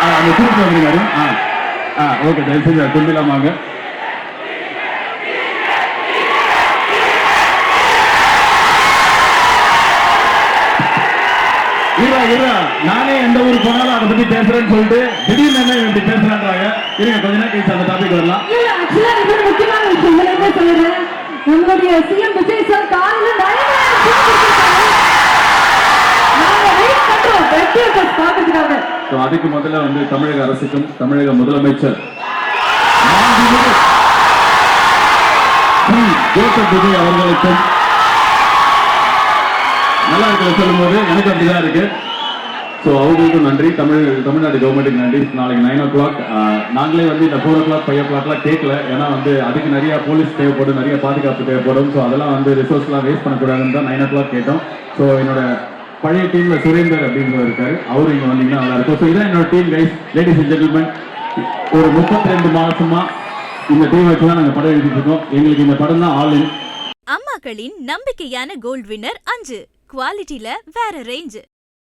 அந்த திருப்பி வந்துருக்காரு. ஓகே, தயவு செஞ்சு தும்பிலாமாங்க. நானே எந்த ஊருக்கு போனாலும் அதை பத்தி பேசுறேன்னு சொல்லிட்டு திடீர்னு என்ன இப்படி பேசுறாங்க. இருங்க, கொஞ்ச நேரம் கழிச்சு அந்த டாபிக் வரலாம். முக்கியமான விஷயம் சொல்றேன். நம்மளுடைய சிஎம் விஜய் சார் காலையில அதுக்கு முதல்ல வந்து தமிழக அரசுக்கும் தமிழக முதலமைச்சர் ஜோசப் விஜய் அவர்களுக்கும் நல்லா இருக்கிற சொல்லும் போது எனக்கு அப்படிதான் இருக்கு. ஸோ அவங்களுக்கும் நன்றி, தமிழ்நாடு கவர்மெண்ட்டுக்கு நன்றி. நாளைக்கு 9 o'clock நாங்களே வந்து இந்த 4 o'clock 5 o'clockலாம் கேட்கல. ஏன்னா வந்து அதுக்கு நிறைய போலீஸ் தேவைப்படும், நிறைய பாதுகாப்பு தேவைப்படும். ஸோ அதெல்லாம் வந்து ரிசோர்ஸ்லாம் வேஸ்ட் பண்ணக்கூடாதுன்னு தான் 9 o'clock கேட்டோம். ஸோ என்னோட பழைய டீம்ல சுரேந்தர் அப்படின்றவர் இருக்காரு, அவரும் இங்க வந்தீங்கன்னா நல்லா இருக்கும். ஸோ இதான் என்னோட team guys. Ladies and gentlemen, ஒரு 32 மாசமா இந்த டீம் வச்சு தான் நாங்கள் படம் எழுதிட்டு இருக்கோம். எங்களுக்கு இந்த படம் தான் ஆல் இன். அம்மாக்களின் நம்பிக்கையான கோல்ட் வின்னர் 5 குவாலிட்டில வேற ரேஞ்ச்.